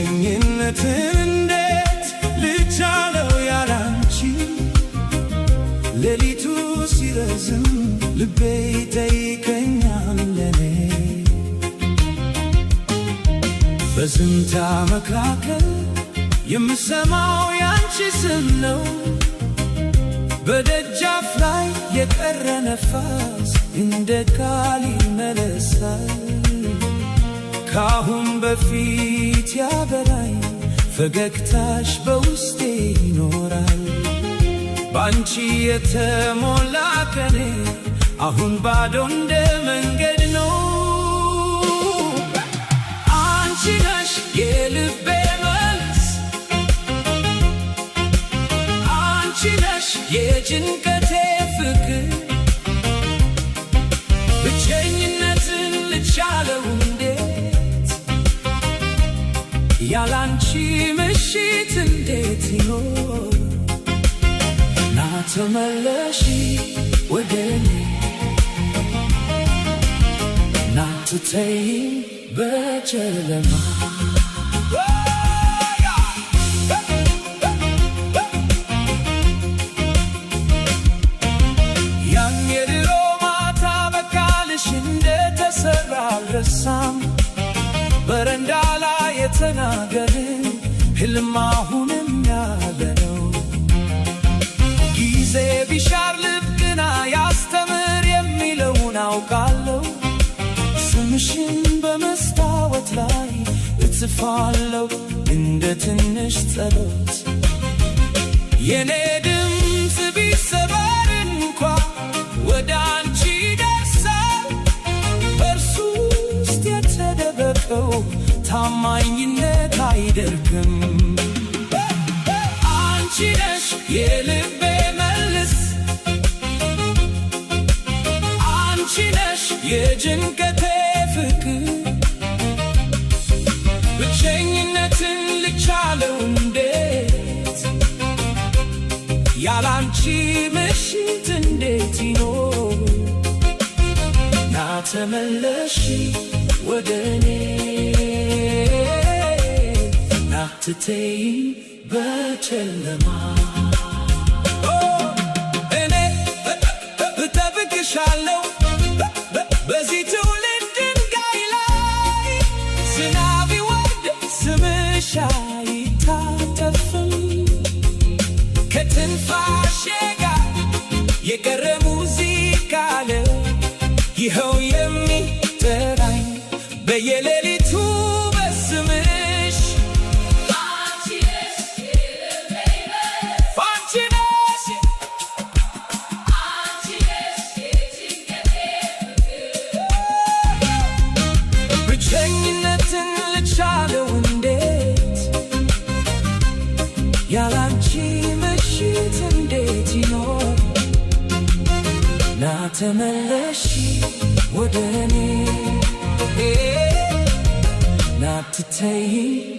ብቸኝነትን ልቻለው ያላንቺ ሌሊቱ ሲረዝም ልቤ ይጠይቀኛል ለኔ በዝምታ መካከል የምሰማው ያንቺ ስም ነው በደጃፍ ላይ የቀረ ነፋስ እንደ ቃል ይመለሳል ካሁን በፊት ያበራኝ ፈገግታሽ በውስጤ ይኖራል ባንቺ የተሞላ ቀኔ አሁን ባዶ እንደ መንገድ ነው አንቺ ነሽ የልቤ መልስ አንቺ ነሽ የጭንቀቴ ፍቅር ብቸኝነትን ልቻለው ያላንቺ ምሽት እንዴት ይኖር ና ተመለሺ ወደኔ ና ትተይኝ በጨለማ ያን የድሮ ማታ በቃልሽ እንደተሰራ አልረሳም በረንዳ ላይ የተናገርን ህልም አሁንም ያለ ነው ጊዜ ቢሻር ልብ ግና ያስተምር የሚለውን አውቃለሁ ስምሽን በመስታወት ላይ እጽፋለሁ እንደ ትንሽ ጸሎት የኔ ድምፅ ቢሰበር እንኳ ወደ አንቺ ደርሳል በእርሱ ውስጥ የተደበቀው ታማኝነት አይደርግም አንቺ ነሽ የልቤ መልስ አንቺ ነሽ የጭንቀቴ ፍቅር ብቸኝነትን ልቻለው እንዴት ያላንቺ ምሽት እንዴት ይኖር ና ተመለሺ ወደኔ ትተይኝ በጨለማ እኔ እጠብቅሻለሁ በዚህ ትውልድ ድንጋይ ላይ ዝናብ ይወርድ ስምሽ አይታጠፍም ከትንፋሼ ጋር የቀረ ሙዚቃ አለ ይኸው የሚጠራኝ በየሌሊቱ በስምሽ ብቸኝነትን ልቻለው እንዴት ያላንቺ ምሽት እንዴት ይኖር ና ተመለሺ ወደኔ ና ትተይኝ